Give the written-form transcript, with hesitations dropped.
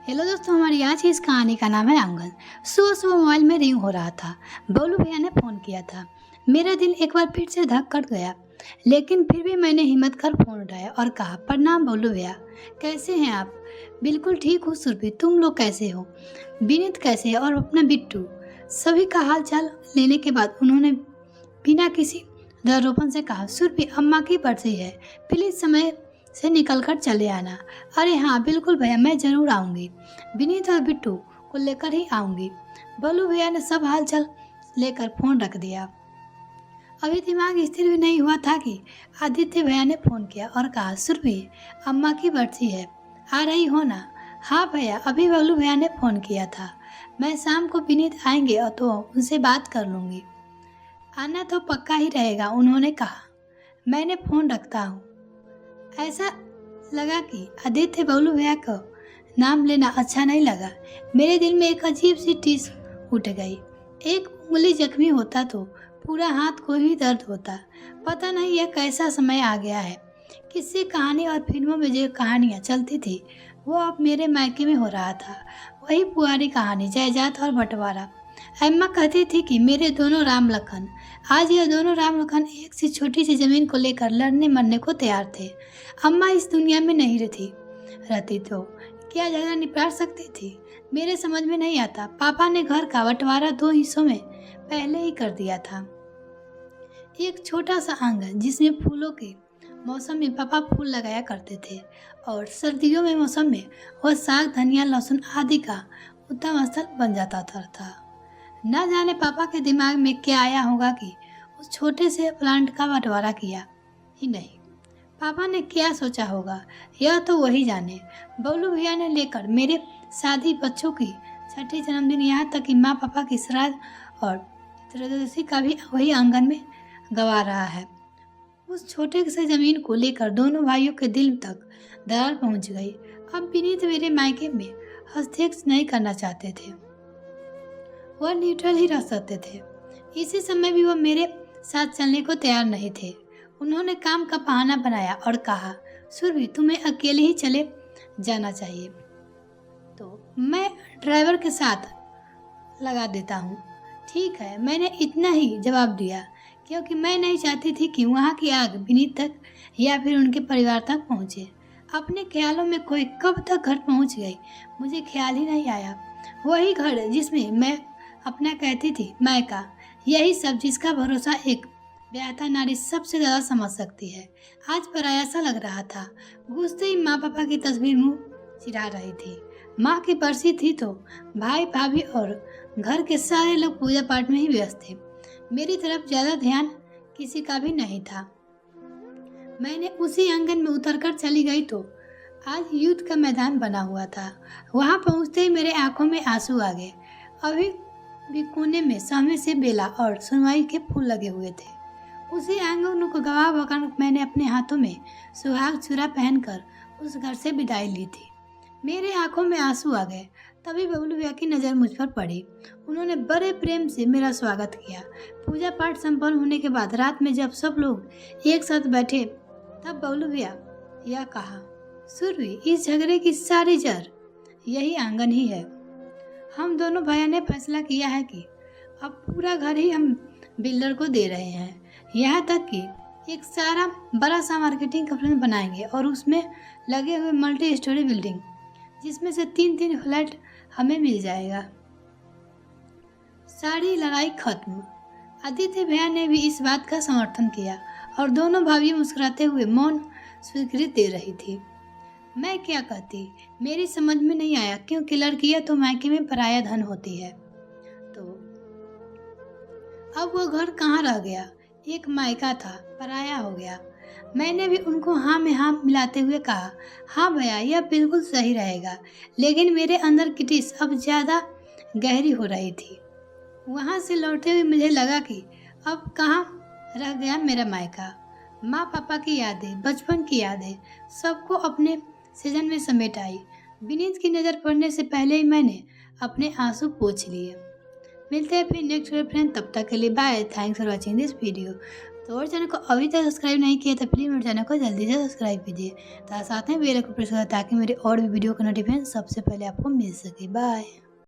Hello दोस्तों, हमारी आज की इस कहानी का नाम है आंगन। सुबह सुबह मोबाइल में रिंग हो रहा था। बबलू भैया ने फ़ोन किया था। मेरा दिल एक बार फिर से धक कर गया, लेकिन फिर भी मैंने हिम्मत कर फ़ोन उठाया और कहा, प्रणाम बबलू भैया, कैसे हैं आप? बिल्कुल ठीक हूँ सुरभि, तुम लोग कैसे हो? विनीत कैसे है और अपना बिट्टू? सभी का हाल चाल लेने के बाद उन्होंने बिना किसी डरोपन से कहा, सुरभि अम्मा की बर्थडे है, प्लीज़ समय से निकल कर चले आना। अरे हाँ बिल्कुल भैया, मैं ज़रूर आऊँगी। विनीत और बिट्टू को लेकर ही आऊँगी। बल्लू भैया ने सब हालचाल लेकर फ़ोन रख दिया। अभी दिमाग स्थिर भी नहीं हुआ था कि आदित्य भैया ने फ़ोन किया और कहा, सुरभि अम्मा की बर्थडे है, आ रही हो ना? हाँ भैया, अभी बल्लू भैया ने फ़ोन किया था। मैं शाम को विनीत आएंगे और तो उनसे बात कर लूँगी। आना तो पक्का ही रहेगा, उन्होंने कहा। मैंने फ़ोन रखता हूँ। ऐसा लगा कि आदित्य बबलू भैया को नाम लेना अच्छा नहीं लगा। मेरे दिल में एक अजीब सी टीस उठ गई। एक उंगली जख्मी होता तो पूरा हाथ को भी दर्द होता। पता नहीं यह कैसा समय आ गया है। किसी कहानी और फिल्मों में जो कहानियाँ चलती थी वो अब मेरे मायके में हो रहा था। वही पुरानी कहानी, जायदाद और बंटवारा। अम्मा कहती थी कि मेरे दोनों राम लखन, आज यह दोनों राम लखन एक सी छोटी सी जमीन को लेकर लड़ने मरने को तैयार थे। अम्मा इस दुनिया में नहीं रहती तो क्या झगड़ा निपटा सकती थी? मेरे समझ में नहीं आता। पापा ने घर का बंटवारा 2 हिस्सों में पहले ही कर दिया था। एक छोटा सा आंगन जिसमें फूलों के मौसम में पापा फूल लगाया करते थे और सर्दियों में मौसम में वह साग, धनिया, लहसुन आदि का उत्तम स्थल बन जाता था। न जाने पापा के दिमाग में क्या आया होगा कि उस छोटे से प्लांट का बंटवारा किया ही नहीं। पापा ने क्या सोचा होगा, यह तो वही जाने। बबलू भैया ने लेकर मेरे शादी, बच्चों की छठी जन्मदिन, यहाँ तक कि माँ पापा की श्राद्ध और त्रयोदशी का भी वही आंगन में गवा रहा है। उस छोटे से जमीन को लेकर दोनों भाइयों के दिल तक दरार पहुँच गई। अब विनीत मेरे मायके में हस्तक्षेप नहीं करना चाहते थे, वह न्यूट्रल ही रह सकते थे। इसी समय भी वह मेरे साथ चलने को तैयार नहीं थे। उन्होंने काम का बहाना बनाया और कहा, सुरभि तुम्हें अकेले ही चले जाना चाहिए, तो मैं ड्राइवर के साथ लगा देता हूँ। ठीक है, मैंने इतना ही जवाब दिया क्योंकि मैं नहीं चाहती थी कि वहाँ की आग विनीत तक या फिर उनके परिवार तक पहुँचे। अपने ख्यालों में कोई कब तक घर पहुँच गई, मुझे ख्याल ही नहीं आया। वही घर जिसमें मैं अपना कहती थी मायका, यही सब जिसका भरोसा एक ब्याहता नारी सबसे ज़्यादा समझ सकती है, आज पराया सा लग रहा था। घुसते ही माँ पापा की तस्वीर मुँह चिढ़ा रही थी। माँ की बरसी थी तो भाई भाभी और घर के सारे लोग पूजा पाठ में ही व्यस्त थे। मेरी तरफ ज़्यादा ध्यान किसी का भी नहीं था। मैंने उसी आंगन में उतरकर चली गई तो आज युद्ध का मैदान बना हुआ था। वहाँ पहुँचते ही मेरे आंखों में आंसू आ गए। अभी भी कोने में सामने से बेला और सुनवाई के फूल लगे हुए थे। उसी आंगन को गवाह बकर मैंने अपने हाथों में सुहाग छुरा पहनकर उस घर से विदाई ली थी। मेरे आंखों में आंसू आ गए। तभी बबलू भैया की नज़र मुझ पर पड़ी। उन्होंने बड़े प्रेम से मेरा स्वागत किया। पूजा पाठ संपन्न होने के बाद रात में जब सब लोग एक साथ बैठे तब बबलू भैया यह कहा, सुरभि इस झगड़े की सारी जड़ यही आंगन ही है। हम दोनों भैया ने फैसला किया है कि अब पूरा घर ही हम बिल्डर को दे रहे हैं। यहाँ तक कि एक सारा बड़ा सा मार्केटिंग कंपलेक्स बनाएंगे और उसमें लगे हुए मल्टी स्टोरी बिल्डिंग, जिसमें से 3-3 फ्लैट हमें मिल जाएगा। सारी लड़ाई खत्म। आदित्य भैया ने भी इस बात का समर्थन किया और दोनों भाभी मुस्कुराते हुए मौन स्वीकृति दे रही थी। मैं क्या कहती, मेरी समझ में नहीं आया, क्योंकि लड़कियां तो मायके में पराया धन होती है। तो अब वो घर कहाँ रह गया? एक मायका था, पराया हो गया। मैंने भी उनको हाँ में हाँ मिलाते हुए कहा, हाँ भैया यह बिल्कुल सही रहेगा। लेकिन मेरे अंदर की टिस अब ज़्यादा गहरी हो रही थी। वहाँ से लौटते हुए मुझे लगा कि अब कहाँ रह गया मेरा मायका। माँ पापा की यादें, बचपन की यादें सबको अपने सीजन में समेट आई। विनीत की नज़र पड़ने से पहले ही मैंने अपने आंसू पोंछ लिए। मिलते हैं फिर नेक्स्ट फ्रेंड, तब तक के लिए bye. Thanks for watching this video. तो और चैनल को अभी तक सब्सक्राइब नहीं किया तो प्लीज़ मेरे चैनल को जल्दी से सब्सक्राइब कीजिए, साथ में बेल आइकन प्रेस करें ताकि मेरे और भी वीडियो का नोटिफिकेशन सबसे पहले आपको मिल सके। बाय।